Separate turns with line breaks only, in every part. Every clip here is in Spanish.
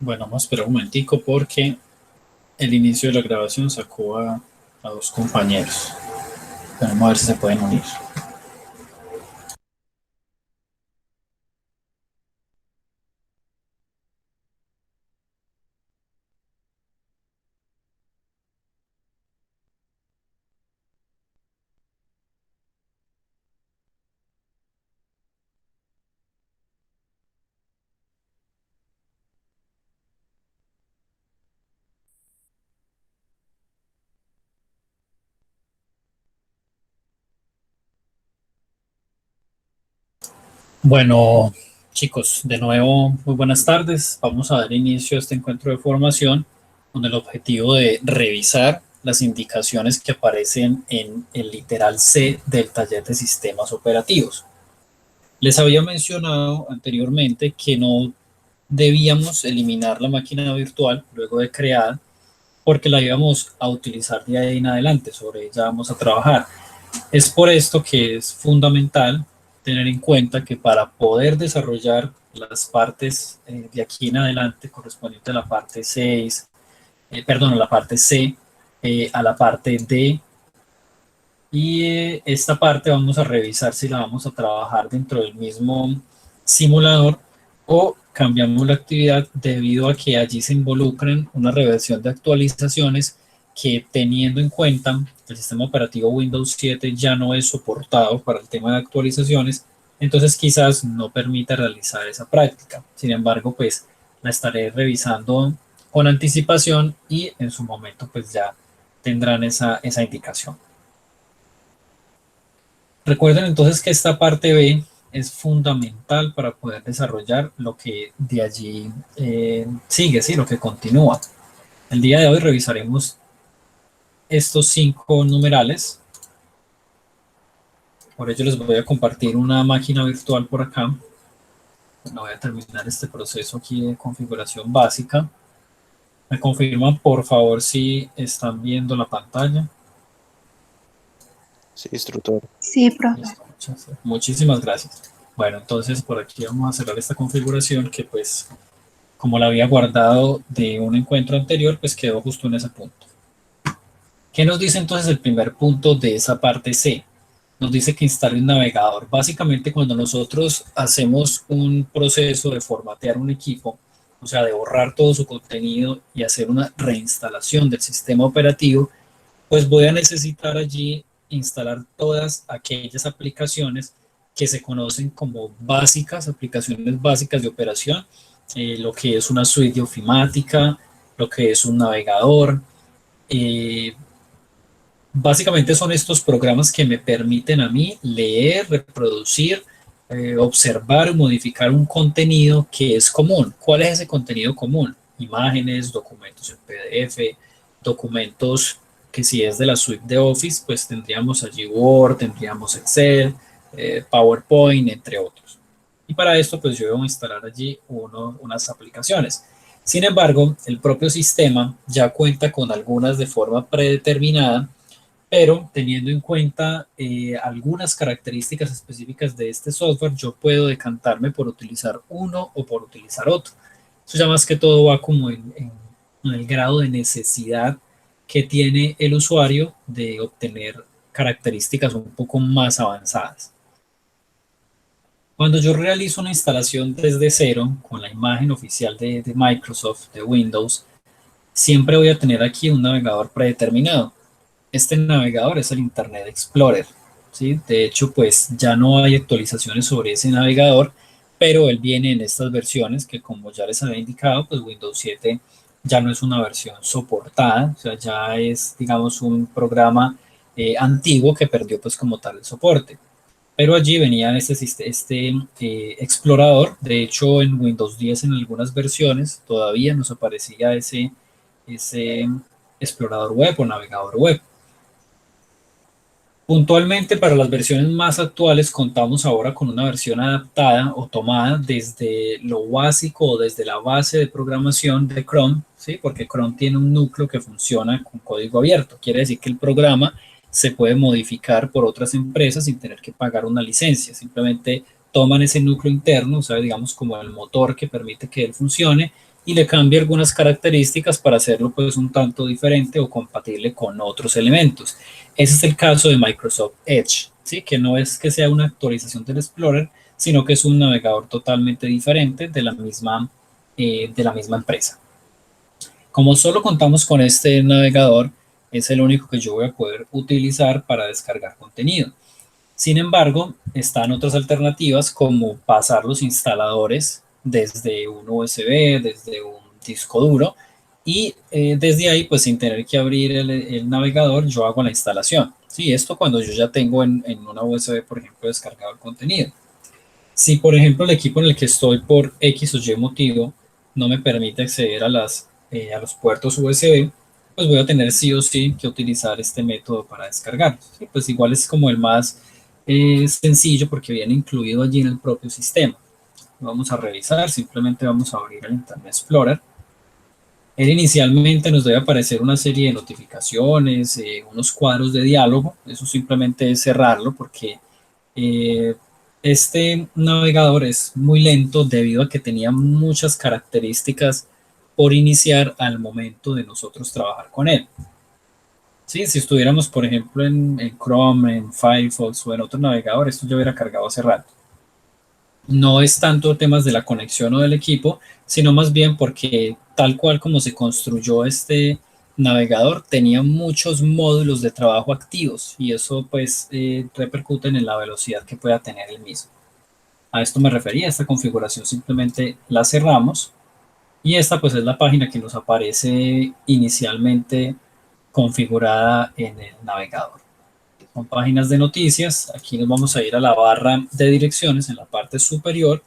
Bueno, vamos a esperar un momentico porque el inicio de la grabación sacó a dos compañeros. Vamos a ver si se pueden unir. Bueno, chicos, de nuevo, muy buenas tardes. Vamos a dar inicio a este encuentro de formación con el objetivo de revisar las indicaciones que aparecen en el literal C del taller de sistemas operativos. Les había mencionado anteriormente que no debíamos eliminar la máquina virtual luego de creada porque la íbamos a utilizar de ahí en adelante, sobre ella vamos a trabajar. Es por esto que es fundamental tener en cuenta que para poder desarrollar las partes de aquí en adelante, correspondiente a la parte 6, perdón, a la parte C, a la parte D, y esta parte vamos a revisar si la vamos a trabajar dentro del mismo simulador o cambiamos la actividad debido a que allí se involucran una reversión de actualizaciones que, teniendo en cuenta que el sistema operativo Windows 7 ya no es soportado para el tema de actualizaciones, entonces quizás no permita realizar esa práctica. Sin embargo, pues la estaré revisando con anticipación y en su momento pues ya tendrán esa indicación. Recuerden entonces que esta parte B es fundamental para poder desarrollar lo que de allí sigue, ¿sí? Lo que continúa. El día de hoy revisaremos estos 5 numerales. Por ello les voy a compartir una máquina virtual por acá. Bueno, voy a terminar este proceso aquí de configuración básica. Me confirman por favor si están viendo la pantalla.
Sí, instructor.
Sí, profe.
Listo, muchísimas gracias. Bueno, entonces por aquí vamos a cerrar esta configuración que pues como la había guardado de un encuentro anterior, pues quedó justo en ese punto. ¿Qué nos dice entonces el primer punto de esa parte C? Nos dice que instale un navegador. Básicamente cuando nosotros hacemos un proceso de formatear un equipo, o sea, de borrar todo su contenido y hacer una reinstalación del sistema operativo, pues voy a necesitar allí instalar todas aquellas aplicaciones que se conocen como básicas, aplicaciones básicas de operación, lo que es una suite de ofimática, lo que es un navegador. eh, Básicamente son estos programas que me permiten a mí leer, reproducir, observar o modificar un contenido que es común. ¿Cuál es ese contenido común? Imágenes, documentos en PDF, documentos que si es de la suite de Office, pues tendríamos allí Word, tendríamos Excel, PowerPoint, entre otros. Y para esto, pues yo debo instalar allí unas aplicaciones. Sin embargo, el propio sistema ya cuenta con algunas de forma predeterminada, pero teniendo en cuenta algunas características específicas de este software, yo puedo decantarme por utilizar uno o por utilizar otro. Eso ya más que todo va como en el grado de necesidad que tiene el usuario de obtener características un poco más avanzadas. Cuando yo realizo una instalación desde cero con la imagen oficial de Microsoft, de Windows, siempre voy a tener aquí un navegador predeterminado. Este navegador es el Internet Explorer, ¿sí? De hecho, pues ya no hay actualizaciones sobre ese navegador, pero él viene en estas versiones que, como ya les había indicado, pues Windows 7 ya no es una versión soportada, o sea, ya es, digamos, un programa antiguo que perdió pues como tal el soporte. Pero allí venía este explorador. De hecho, en Windows 10 en algunas versiones todavía nos aparecía ese explorador web o navegador web. Puntualmente para las versiones más actuales contamos ahora con una versión adaptada o tomada desde lo básico o desde la base de programación de Chrome, ¿sí? Porque Chrome tiene un núcleo que funciona con código abierto. Quiere decir que el programa se puede modificar por otras empresas sin tener que pagar una licencia. Simplemente toman ese núcleo interno, o sea, digamos como el motor que permite que él funcione y le cambie algunas características para hacerlo pues un tanto diferente o compatible con otros elementos. Ese es el caso de Microsoft Edge, ¿sí? Que no es que sea una actualización del Explorer, sino que es un navegador totalmente diferente de la misma empresa. Como solo contamos con este navegador, es el único que yo voy a poder utilizar para descargar contenido. Sin embargo, están otras alternativas como pasar los instaladores desde un USB, desde un disco duro, y desde ahí, pues sin tener que abrir el navegador, yo hago la instalación. Sí, esto cuando yo ya tengo en una USB, por ejemplo, descargado el contenido. Si, por ejemplo, el equipo en el que estoy por X o Y motivo no me permite acceder a los puertos USB, pues voy a tener sí o sí que utilizar este método para descargar. ¿Sí? Pues igual es como el más sencillo porque viene incluido allí en el propio sistema. Vamos a revisar, simplemente vamos a abrir el Internet Explorer. Él inicialmente nos debe aparecer una serie de notificaciones, unos cuadros de diálogo. Eso simplemente es cerrarlo porque eh, este navegador es muy lento debido a que tenía muchas características por iniciar al momento de nosotros trabajar con él. Sí, si estuviéramos, por ejemplo, en Chrome, en Firefox o en otro navegador, esto ya hubiera cargado hace rato. No es tanto temas de la conexión o del equipo, sino más bien porque tal cual como se construyó este navegador, tenía muchos módulos de trabajo activos y eso pues repercute en la velocidad que pueda tener el mismo. A esto me refería, esta configuración simplemente la cerramos y esta pues es la página que nos aparece inicialmente configurada en el navegador. Son páginas de noticias, aquí nos vamos a ir a la barra de direcciones en la parte superior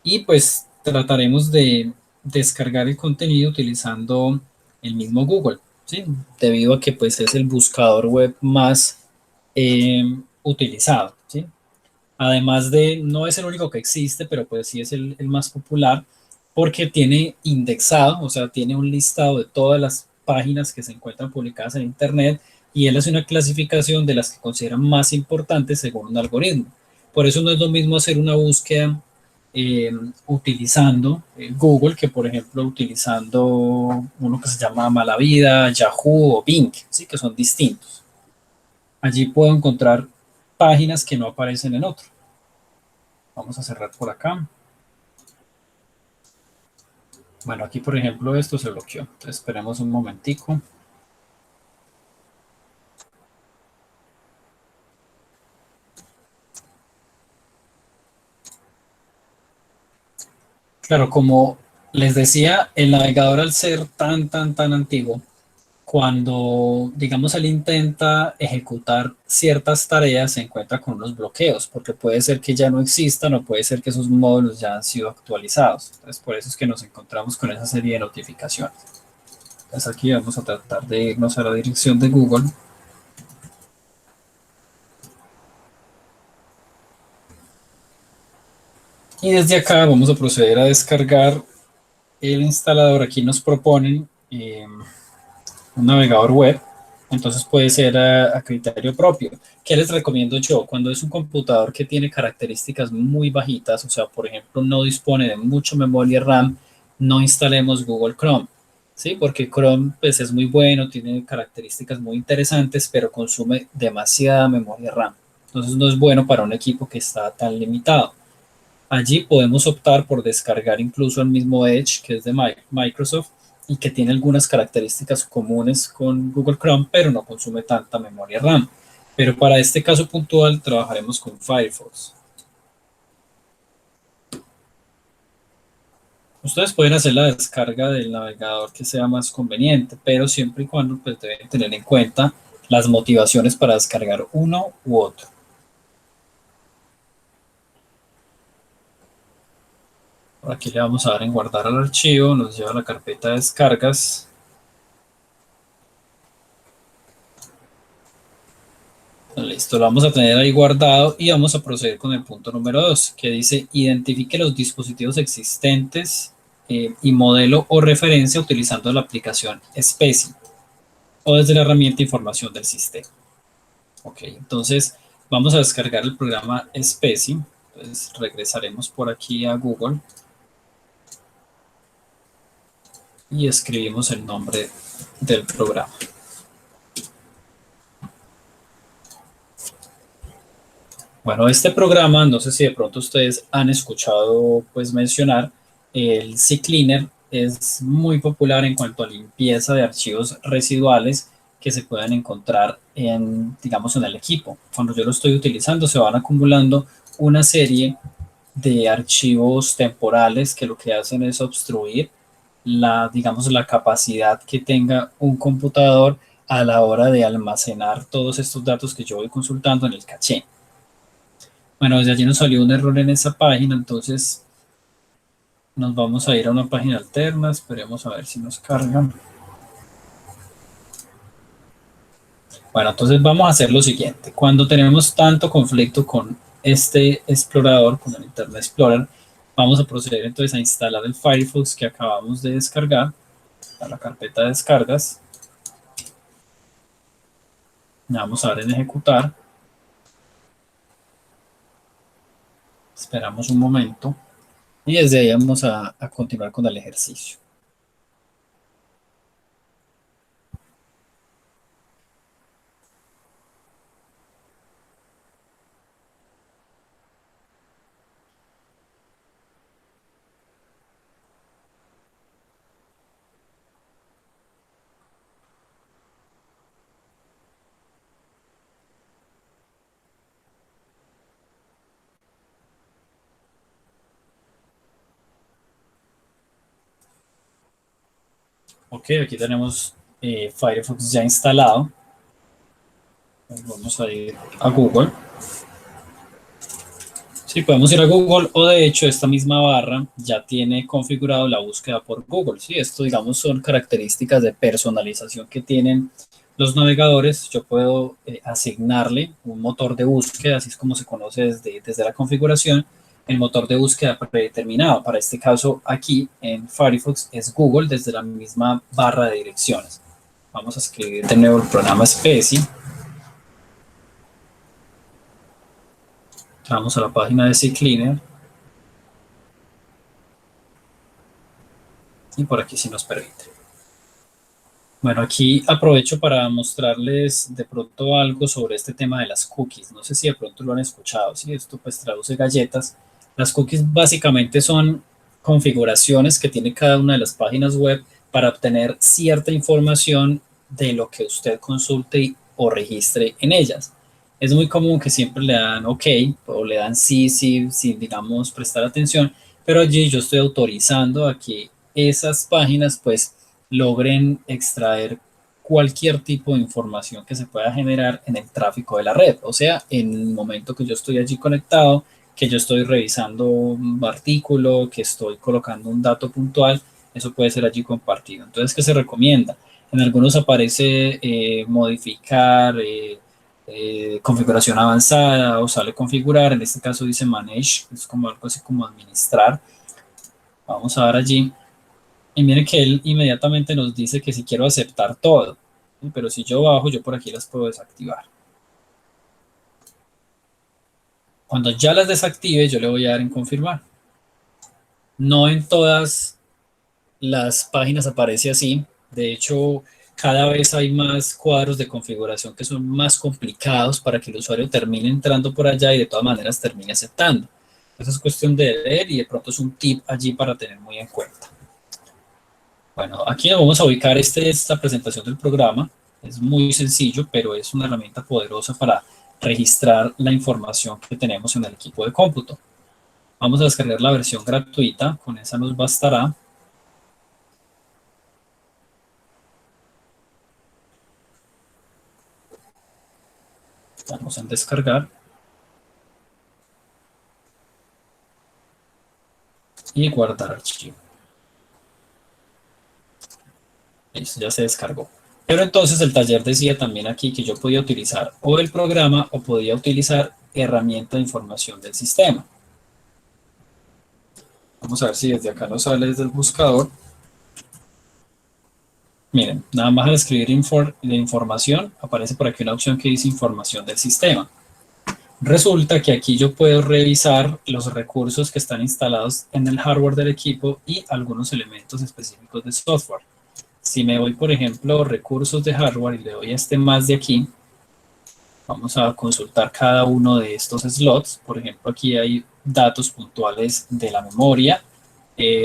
y pues trataremos de descargar el contenido utilizando el mismo Google, ¿sí? Debido a que pues es el buscador web más utilizado, ¿sí? Además de, no es el único que existe, pero pues sí es el más popular porque tiene indexado, o sea, tiene un listado de todas las páginas que se encuentran publicadas en Internet y él hace una clasificación de las que considera más importantes según un algoritmo. Por eso no es lo mismo hacer una búsqueda utilizando Google que, por ejemplo, utilizando uno que se llama Malavida, Yahoo o Bing, ¿sí? Que son distintos. Allí puedo encontrar páginas que no aparecen en otro. Vamos a cerrar por acá. Bueno, aquí por ejemplo esto se bloqueó. Entonces esperemos un momentico. Claro, como les decía, el navegador al ser tan antiguo, cuando, digamos, él intenta ejecutar ciertas tareas, se encuentra con unos bloqueos, porque puede ser que ya no existan o puede ser que esos módulos ya han sido actualizados. Entonces, por eso es que nos encontramos con esa serie de notificaciones. Entonces, aquí vamos a tratar de irnos a la dirección de Google. Y desde acá vamos a proceder a descargar el instalador. Aquí nos proponen un navegador web, entonces puede ser a criterio propio. ¿Qué les recomiendo yo? Cuando es un computador que tiene características muy bajitas, o sea, por ejemplo, no dispone de mucho memoria RAM, no instalemos Google Chrome, ¿sí? Porque Chrome pues, es muy bueno, tiene características muy interesantes, pero consume demasiada memoria RAM. Entonces no es bueno para un equipo que está tan limitado. Allí podemos optar por descargar incluso el mismo Edge, que es de Microsoft y que tiene algunas características comunes con Google Chrome, pero no consume tanta memoria RAM. Pero para este caso puntual trabajaremos con Firefox. Ustedes pueden hacer la descarga del navegador que sea más conveniente, pero siempre y cuando pues, deben tener en cuenta las motivaciones para descargar uno u otro. Por aquí le vamos a dar en guardar al archivo, nos lleva a la carpeta de descargas. Listo, lo vamos a tener ahí guardado y vamos a proceder con el punto número 2, que dice identifique los dispositivos existentes y modelo o referencia utilizando la aplicación SPECI o desde la herramienta información del sistema. Ok, entonces vamos a descargar el programa SPECI. Entonces regresaremos por aquí a Google. y escribimos el nombre del programa. Bueno, este programa, no sé si de pronto ustedes han escuchado pues mencionar, el CCleaner es muy popular en cuanto a limpieza de archivos residuales que se puedan encontrar en, digamos, en el equipo. Cuando yo lo estoy utilizando, se van acumulando una serie de archivos temporales que lo que hacen es obstruir la, digamos, la capacidad que tenga un computador a la hora de almacenar todos estos datos que yo voy consultando en el caché. Bueno, desde allí nos salió un error en esa página, entonces nos vamos a ir a una página alterna, esperemos a ver si nos cargan. Bueno, entonces vamos a hacer lo siguiente. Cuando tenemos tanto conflicto con este explorador, con el Internet Explorer, vamos a proceder entonces a instalar el Firefox que acabamos de descargar a la carpeta de descargas. Le vamos a dar en ejecutar. Esperamos un momento y desde ahí vamos a continuar con el ejercicio. Ok, aquí tenemos Firefox ya instalado. Vamos a ir a Google. Sí, podemos ir a Google o de hecho esta misma barra ya tiene configurado la búsqueda por Google. Sí, esto digamos son características de personalización que tienen los navegadores. Yo puedo asignarle un motor de búsqueda, así es como se conoce desde la configuración, el motor de búsqueda predeterminado. Para este caso aquí en Firefox es Google desde la misma barra de direcciones. Vamos a escribir de nuevo el programa Specie. Vamos a la página de CCleaner. Y por aquí sí nos permite. Bueno, aquí aprovecho para mostrarles de pronto algo sobre este tema de las cookies. No sé si de pronto lo han escuchado, si esto pues traduce galletas. Las cookies básicamente son configuraciones que tiene cada una de las páginas web para obtener cierta información de lo que usted consulte o registre en ellas. Es muy común que siempre le dan OK o le dan sí, sí, sin digamos prestar atención, pero allí yo estoy autorizando a que esas páginas pues logren extraer cualquier tipo de información que se pueda generar en el tráfico de la red. O sea, en el momento que yo estoy allí conectado, que yo estoy revisando un artículo, que estoy colocando un dato puntual, eso puede ser allí compartido. Entonces, ¿qué se recomienda? En algunos aparece modificar, configuración avanzada o sale configurar. En este caso dice manage, es como algo así como administrar. Vamos a dar allí. Y miren que él inmediatamente nos dice que si quiero aceptar todo, ¿sí? Pero si yo bajo, yo por aquí las puedo desactivar. Cuando ya las desactive, yo le voy a dar en confirmar. No en todas las páginas aparece así. De hecho, cada vez hay más cuadros de configuración que son más complicados para que el usuario termine entrando por allá y de todas maneras termine aceptando. Esa es cuestión de leer y de pronto es un tip allí para tener muy en cuenta. Bueno, aquí vamos a ubicar esta presentación del programa. Es muy sencillo, pero es una herramienta poderosa para registrar la información que tenemos en el equipo de cómputo. Vamos a descargar la versión gratuita, con esa nos bastará. Vamos a descargar. Y guardar archivo. Listo, ya se descargó. Pero entonces el taller decía también aquí que yo podía utilizar o el programa o podía utilizar herramienta de información del sistema. Vamos a ver si desde acá nos sale desde el buscador. Miren, nada más al escribir de información, aparece por aquí una opción que dice información del sistema. Resulta que aquí yo puedo revisar los recursos que están instalados en el hardware del equipo y algunos elementos específicos de software. Si me voy, por ejemplo, recursos de hardware y le doy a este más de aquí, vamos a consultar cada uno de estos slots. Por ejemplo, aquí hay datos puntuales de la memoria,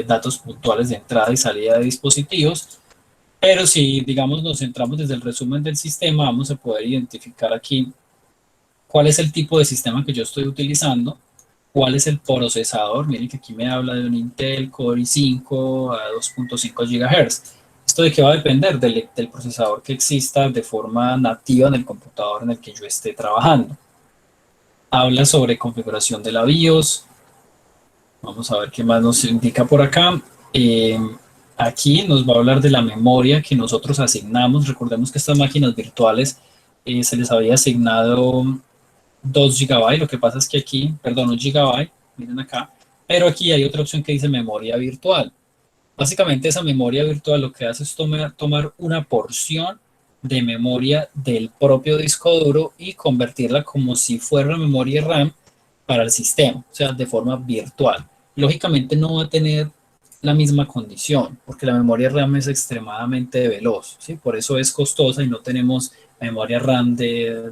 datos puntuales de entrada y salida de dispositivos. Pero si, digamos, nos centramos desde el resumen del sistema, vamos a poder identificar aquí cuál es el tipo de sistema que yo estoy utilizando, cuál es el procesador. Miren que aquí me habla de un Intel Core i5 a 2.5 GHz. ¿Esto de qué va a depender? Del procesador que exista de forma nativa en el computador en el que yo esté trabajando. Habla sobre configuración de la BIOS. Vamos a ver qué más nos indica por acá. Aquí nos va a hablar de la memoria que nosotros asignamos. Recordemos que estas máquinas virtuales se les había asignado 2 GB. Lo que pasa es que aquí, perdón, 1 GB, miren acá, pero aquí hay otra opción que dice memoria virtual. Básicamente esa memoria virtual lo que hace es tomar una porción de memoria del propio disco duro y convertirla como si fuera memoria RAM para el sistema, o sea, de forma virtual. Lógicamente no va a tener la misma condición, porque la memoria RAM es extremadamente veloz, ¿sí? Por eso es costosa y no tenemos memoria RAM de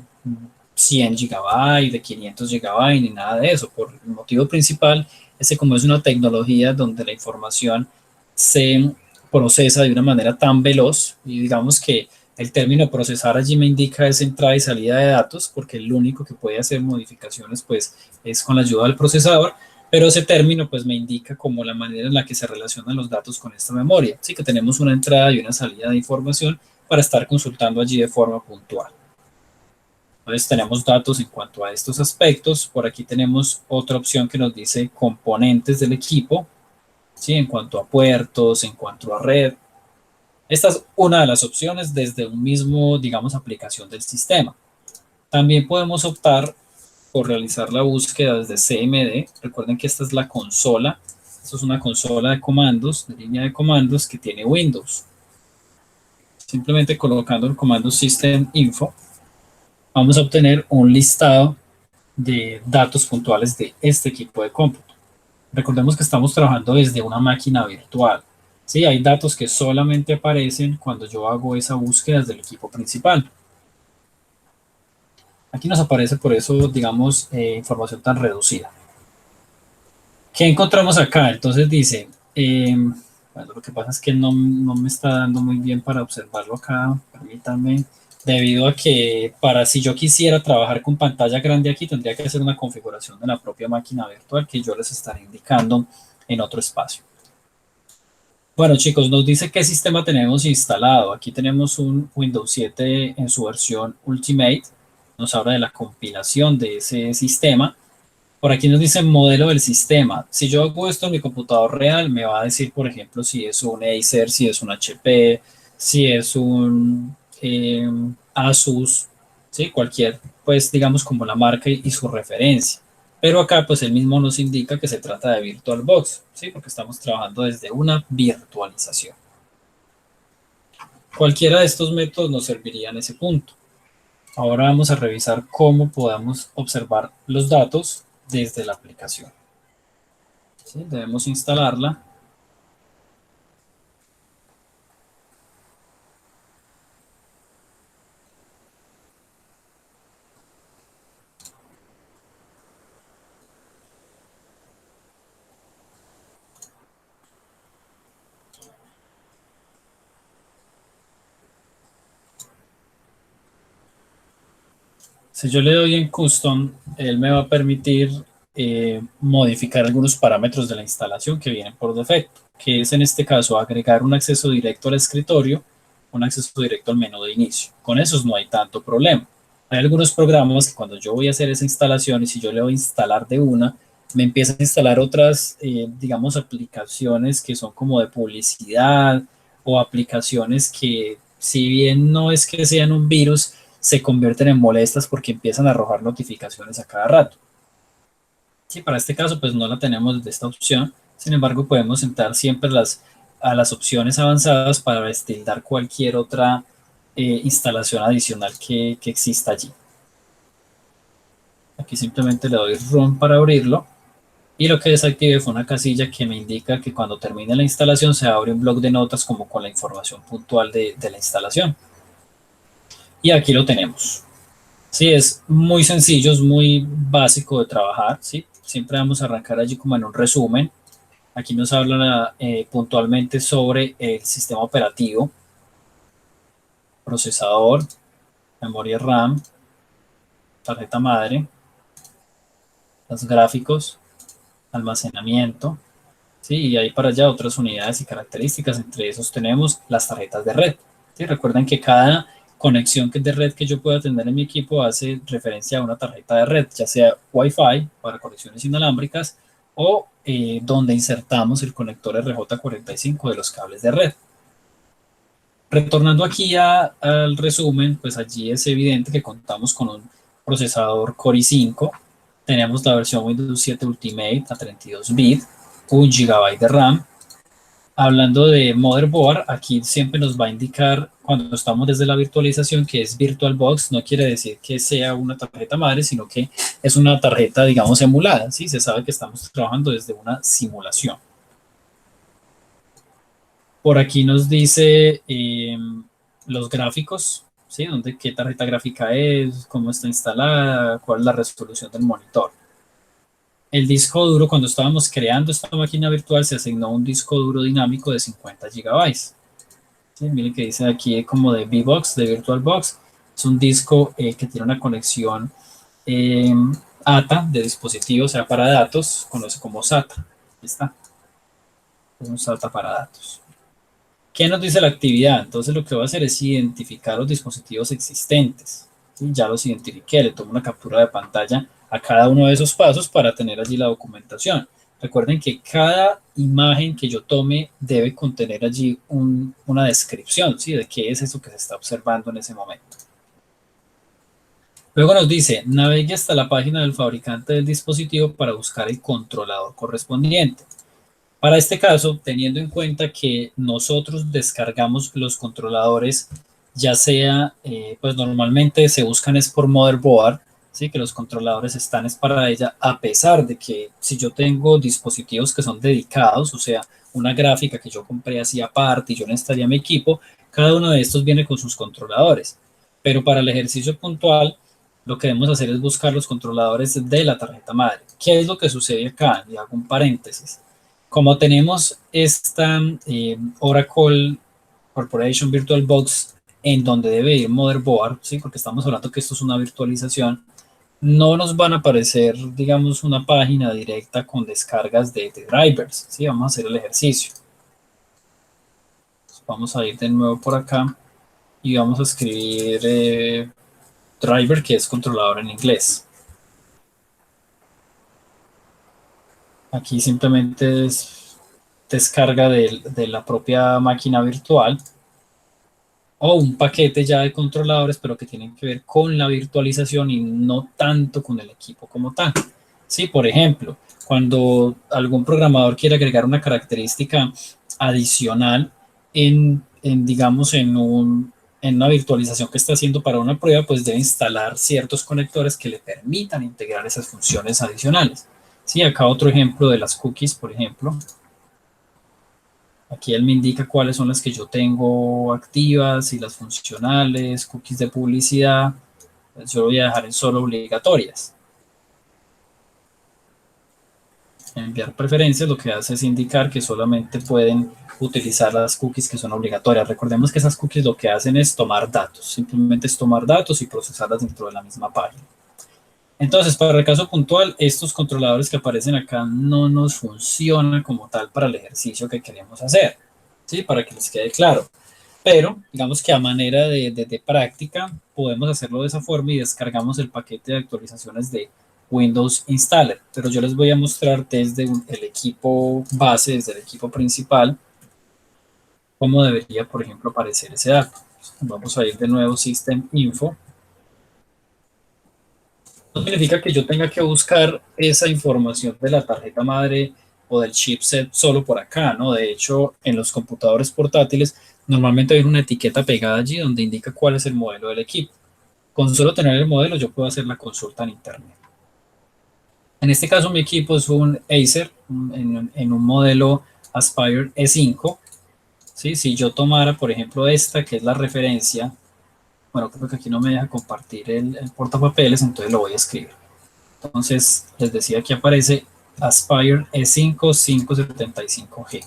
100 GB, de 500 GB, ni nada de eso. Por el motivo principal es que como es una tecnología donde la información se procesa de una manera tan veloz, y digamos que el término procesar allí me indica es entrada y salida de datos, porque el único que puede hacer modificaciones pues es con la ayuda del procesador, pero ese término pues me indica como la manera en la que se relacionan los datos con esta memoria. Así que tenemos una entrada y una salida de información para estar consultando allí de forma puntual. Entonces tenemos datos en cuanto a estos aspectos. Por aquí tenemos otra opción que nos dice componentes del equipo, ¿sí? En cuanto a puertos, en cuanto a red. Esta es una de las opciones desde un mismo, digamos, aplicación del sistema. También podemos optar por realizar la búsqueda desde CMD. Recuerden que esta es la consola. Esto es una consola de comandos, de línea de comandos que tiene Windows. Simplemente colocando el comando System Info, vamos a obtener un listado de datos puntuales de este equipo de cómputo. Recordemos que estamos trabajando desde una máquina virtual. Sí, hay datos que solamente aparecen cuando yo hago esa búsqueda desde el equipo principal. Aquí nos aparece por eso, digamos, información tan reducida. ¿Qué encontramos acá? Entonces dice, bueno, lo que pasa es que no me está dando muy bien para observarlo acá, permítanme, debido a que si yo quisiera trabajar con pantalla grande aquí, tendría que hacer una configuración de la propia máquina virtual que yo les estaré indicando en otro espacio. Bueno, chicos, nos dice qué sistema tenemos instalado. Aquí tenemos un Windows 7 en su versión Ultimate. Nos habla de la compilación de ese sistema. Por aquí nos dice modelo del sistema. Si yo hago esto en mi computador real, me va a decir, por ejemplo, si es un Acer, si es un HP, si es un Asus, ¿sí? Cualquier, pues digamos como la marca y su referencia. Pero acá pues el mismo nos indica que se trata de VirtualBox, ¿sí? Porque estamos trabajando desde una virtualización. Cualquiera de estos métodos nos serviría en ese punto. Ahora vamos a revisar cómo podemos observar los datos desde la aplicación. ¿Sí? Debemos instalarla. Si yo le doy en Custom, él me va a permitir modificar algunos parámetros de la instalación que vienen por defecto, que es en este caso agregar un acceso directo al escritorio, un acceso directo al menú de inicio. Con esos no hay tanto problema. Hay algunos programas que cuando yo voy a hacer esa instalación y si yo le voy a instalar de una, me empiezan a instalar otras, digamos, aplicaciones que son como de publicidad o aplicaciones que si bien no es que sean un virus, se convierten en molestas porque empiezan a arrojar notificaciones a cada rato. Sí, para este caso, pues no la tenemos de esta opción. Sin embargo, podemos entrar siempre a las opciones avanzadas para destildar cualquier otra instalación adicional que exista allí. Aquí simplemente le doy Run para abrirlo. Y lo que desactivé fue una casilla que me indica que cuando termine la instalación se abre un bloc de notas como con la información puntual de la instalación. Y aquí lo tenemos. Sí, es muy sencillo, es muy básico de trabajar, ¿sí? Siempre vamos a arrancar allí como en un resumen. Aquí nos hablan puntualmente sobre el sistema operativo, procesador, memoria RAM, tarjeta madre, los gráficos, almacenamiento, ¿sí? Y ahí para allá otras unidades y características. Entre esos tenemos las tarjetas de red, ¿sí? Recuerden que cada conexión que de red que yo pueda tener en mi equipo hace referencia a una tarjeta de red, ya sea Wi-Fi para conexiones inalámbricas o donde insertamos el conector RJ45 de los cables de red. Retornando aquí al resumen, pues allí es evidente que contamos con un procesador Core i5, tenemos la versión Windows 7 Ultimate a 32 bits, 1 GB de RAM. Hablando de motherboard, aquí siempre nos va a indicar cuando estamos desde la virtualización que es VirtualBox, no quiere decir que sea una tarjeta madre, sino que es una tarjeta, digamos, emulada, ¿sí? Se sabe que estamos trabajando desde una simulación. Por aquí nos dice los gráficos, ¿sí? Qué tarjeta gráfica es, cómo está instalada, cuál es la resolución del monitor. El disco duro, cuando estábamos creando esta máquina virtual, se asignó un disco duro dinámico de 50 gigabytes. ¿Sí? Miren que dice aquí como de VBox, de VirtualBox. Es un disco que tiene una conexión eh, ATA de dispositivo, o sea, para datos, conoce como SATA. Aquí está. Es un SATA para datos. ¿Qué nos dice la actividad? Entonces lo que voy a hacer es identificar los dispositivos existentes. ¿Sí? Ya los identifiqué, le tomo una captura de pantalla a cada uno de esos pasos para tener allí la documentación. Recuerden que cada imagen que yo tome debe contener allí una descripción, ¿sí? De qué es eso que se está observando en ese momento. Luego nos dice, navegue hasta la página del fabricante del dispositivo para buscar el controlador correspondiente. Para este caso, teniendo en cuenta que nosotros descargamos los controladores, ya sea, pues normalmente se buscan es por motherboard, ¿sí? Que los controladores están es para ella, a pesar de que si yo tengo dispositivos que son dedicados, o sea, una gráfica que yo compré así aparte y yo no estaría mi equipo, cada uno de estos viene con sus controladores. Pero para el ejercicio puntual, lo que debemos hacer es buscar los controladores de la tarjeta madre. ¿Qué es lo que sucede acá? Y hago un paréntesis. Como tenemos esta Oracle Corporation VirtualBox en donde debe ir motherboard, ¿sí? Porque estamos hablando que esto es una virtualización, no nos van a aparecer, digamos, una página directa con descargas de drivers, ¿sí? Vamos a hacer el ejercicio. Entonces, vamos a ir de nuevo por acá y vamos a escribir driver, que es controlador en inglés. Aquí simplemente es descarga de la propia máquina virtual o un paquete ya de controladores, pero que tienen que ver con la virtualización y no tanto con el equipo como tal. Sí, por ejemplo, cuando algún programador quiere agregar una característica adicional digamos, en una virtualización que está haciendo para una prueba, pues debe instalar ciertos conectores que le permitan integrar esas funciones adicionales. Sí, acá otro ejemplo de las cookies, por ejemplo. Aquí él me indica cuáles son las que yo tengo activas y las funcionales, cookies de publicidad. Pues yo voy a dejar en solo obligatorias. Enviar preferencias lo que hace es indicar que solamente pueden utilizar las cookies que son obligatorias. Recordemos que esas cookies lo que hacen es tomar datos, simplemente es tomar datos y procesarlas dentro de la misma página. Entonces, para el caso puntual, estos controladores que aparecen acá no nos funcionan como tal para el ejercicio que queremos hacer, ¿sí? Para que les quede claro. Pero, digamos que a manera de práctica, podemos hacerlo de esa forma y descargamos el paquete de actualizaciones de Windows Installer. Pero yo les voy a mostrar desde el equipo base, desde el equipo principal, cómo debería, por ejemplo, aparecer ese dato. Vamos a ir de nuevo System Info. No significa que yo tenga que buscar esa información de la tarjeta madre o del chipset solo por acá, ¿no? De hecho, en los computadores portátiles normalmente hay una etiqueta pegada allí donde indica cuál es el modelo del equipo. Con solo tener el modelo yo puedo hacer la consulta en internet. En este caso mi equipo es un Acer en un modelo Aspire E5. ¿Sí? Si yo tomara, por ejemplo, esta que es la referencia, bueno, creo que aquí no me deja compartir el portapapeles, entonces lo voy a escribir. Entonces, les decía que aparece Aspire E5 575G.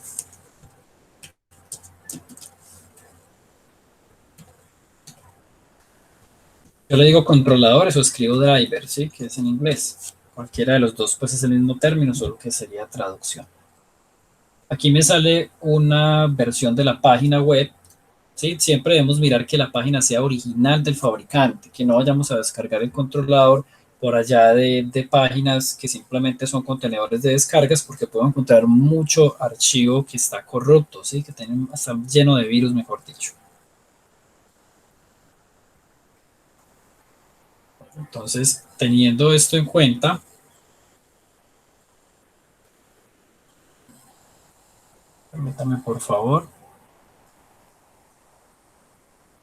Yo le digo controladores o escribo driver, ¿sí? Que es en inglés. Cualquiera de los dos, pues es el mismo término, solo que sería traducción. Aquí me sale una versión de la página web, ¿sí? Siempre debemos mirar que la página sea original del fabricante, que no vayamos a descargar el controlador por allá de páginas que simplemente son contenedores de descargas, porque puedo encontrar mucho archivo que está corrupto, ¿sí? Que está lleno de virus, mejor dicho. Entonces, teniendo esto en cuenta, permítame por favor.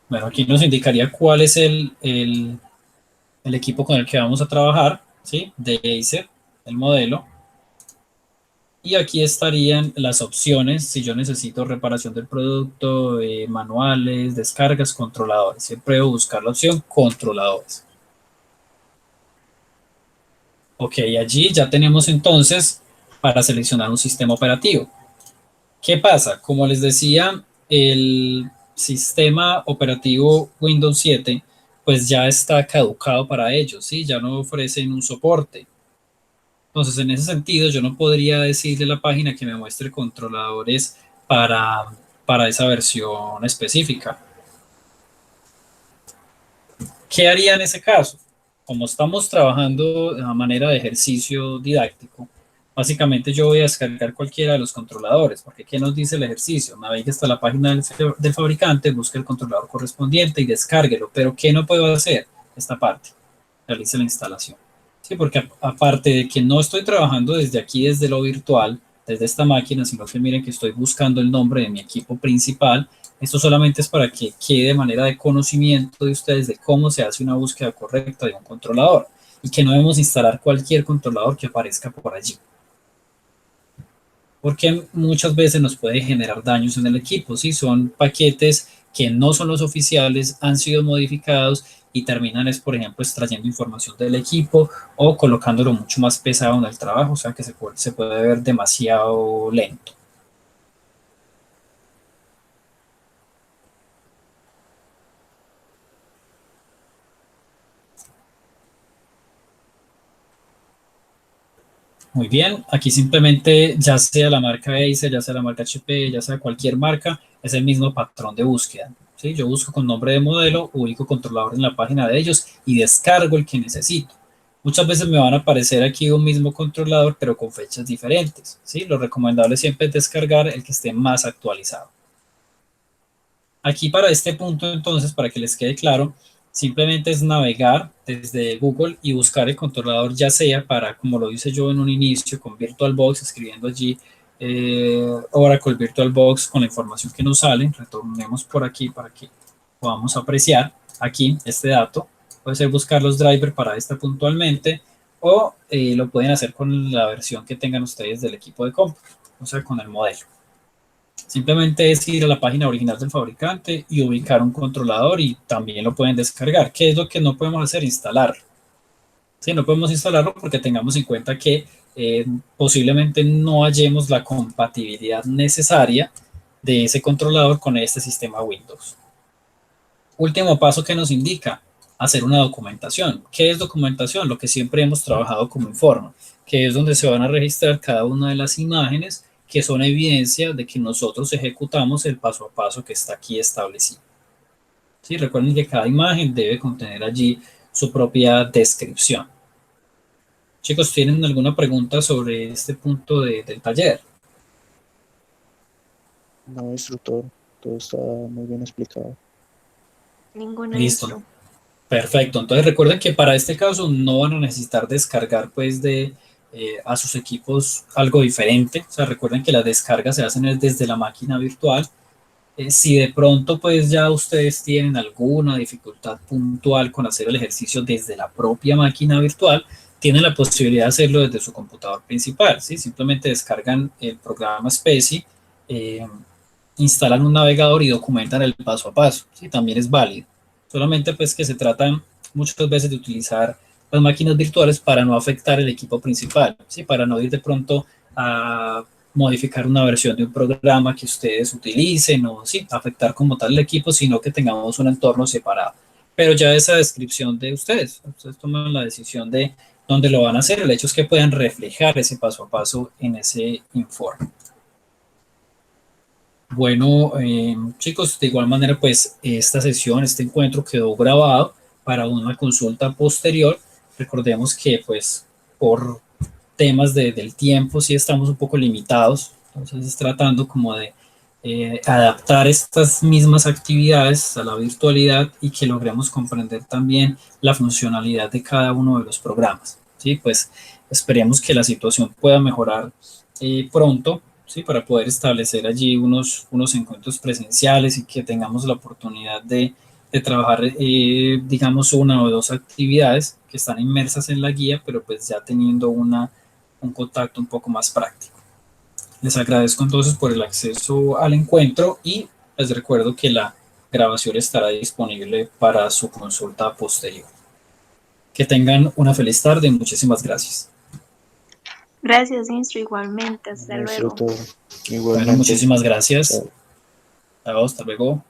Bueno, aquí nos indicaría cuál es el equipo con el que vamos a trabajar, ¿sí? De Acer, el modelo. Y aquí estarían las opciones si yo necesito reparación del producto, manuales, descargas, controladores. Siempre debo buscar la opción controladores. Ok, allí ya tenemos entonces para seleccionar un sistema operativo. ¿Qué pasa? Como les decía, el sistema operativo Windows 7 pues ya está caducado para ellos, ¿sí? Ya no ofrecen un soporte. Entonces, en ese sentido, yo no podría decirle a la página que me muestre controladores para, para esa versión específica. ¿Qué haría en ese caso? Como estamos trabajando de manera de ejercicio didáctico, básicamente yo voy a descargar cualquiera de los controladores, porque ¿qué nos dice el ejercicio? Navegue hasta la página del fabricante, busque el controlador correspondiente y descárguelo. Pero ¿qué no puedo hacer? Esta parte, realice la instalación. Sí, porque aparte de que no estoy trabajando desde aquí, desde lo virtual, desde esta máquina, sino que miren que estoy buscando el nombre de mi equipo principal. Esto solamente es para que quede de manera de conocimiento de ustedes de cómo se hace una búsqueda correcta de un controlador y que no debemos instalar cualquier controlador que aparezca por allí, porque muchas veces nos puede generar daños en el equipo. Si son paquetes que no son los oficiales, han sido modificados y terminan es, por ejemplo, extrayendo información del equipo o colocándolo mucho más pesado en el trabajo, o sea que se puede ver demasiado lento. Muy bien, aquí simplemente ya sea la marca Acer, ya sea la marca HP, ya sea cualquier marca, es el mismo patrón de búsqueda. ¿Sí? Yo busco con nombre de modelo, ubico controlador en la página de ellos y descargo el que necesito. Muchas veces me van a aparecer aquí un mismo controlador, pero con fechas diferentes. ¿Sí? Lo recomendable siempre es descargar el que esté más actualizado. Aquí para este punto, entonces, para que les quede claro, simplemente es navegar desde Google y buscar el controlador, ya sea para, como lo hice yo en un inicio, con VirtualBox, escribiendo allí Oracle VirtualBox con la información que nos sale. Retornemos por aquí para que podamos apreciar aquí este dato. Puede ser buscar los drivers para esta puntualmente o lo pueden hacer con la versión que tengan ustedes del equipo de compra, o sea, con el modelo. Simplemente es ir a la página original del fabricante y ubicar un controlador y también lo pueden descargar. ¿Qué es lo que no podemos hacer? Instalarlo. Sí, no podemos instalarlo porque tengamos en cuenta que posiblemente no hallemos la compatibilidad necesaria de ese controlador con este sistema Windows. Último paso que nos indica, hacer una documentación. ¿Qué es documentación? Lo que siempre hemos trabajado como informe, que es donde se van a registrar cada una de las imágenes que son evidencia de que nosotros ejecutamos el paso a paso que está aquí establecido. ¿Sí? Recuerden que cada imagen debe contener allí su propia descripción. Chicos, ¿tienen alguna pregunta sobre este punto del taller?
No, instructor, todo está muy bien explicado.
Ninguna
Listo.
instru.
Perfecto. Entonces recuerden que para este caso no van a necesitar descargar pues a sus equipos algo diferente. O sea, recuerden que las descargas se hacen desde la máquina virtual. Si de pronto pues ya ustedes tienen alguna dificultad puntual con hacer el ejercicio desde la propia máquina virtual, tienen la posibilidad de hacerlo desde su computador principal, ¿sí? Simplemente descargan el programa SPECI, instalan un navegador y documentan el paso a paso, ¿sí? También es válido. Solamente pues que se trata muchas veces de utilizar las máquinas virtuales para no afectar el equipo principal, ¿sí? Para no ir de pronto a modificar una versión de un programa que ustedes utilicen o sí, afectar como tal el equipo, sino que tengamos un entorno separado. Pero ya esa descripción de ustedes toman la decisión de dónde lo van a hacer. El hecho es que puedan reflejar ese paso a paso en ese informe. Bueno, chicos, de igual manera, pues esta sesión, este encuentro quedó grabado para una consulta posterior. Recordemos que pues por temas del tiempo sí estamos un poco limitados, entonces es tratando como de adaptar estas mismas actividades a la virtualidad y que logremos comprender también la funcionalidad de cada uno de los programas, ¿sí? Pues esperemos que la situación pueda mejorar pronto, ¿sí? Para poder establecer allí unos encuentros presenciales y que tengamos la oportunidad de trabajar, digamos, una o dos actividades que están inmersas en la guía, pero pues ya teniendo un contacto un poco más práctico. Les agradezco entonces por el acceso al encuentro y les recuerdo que la grabación estará disponible para su consulta posterior. Que tengan una feliz tarde y muchísimas gracias.
Gracias, Instru, igualmente. Hasta
Maestro,
luego.
todo.
Bueno,
Igualmente.
muchísimas gracias.
Chao.
Chao, hasta luego.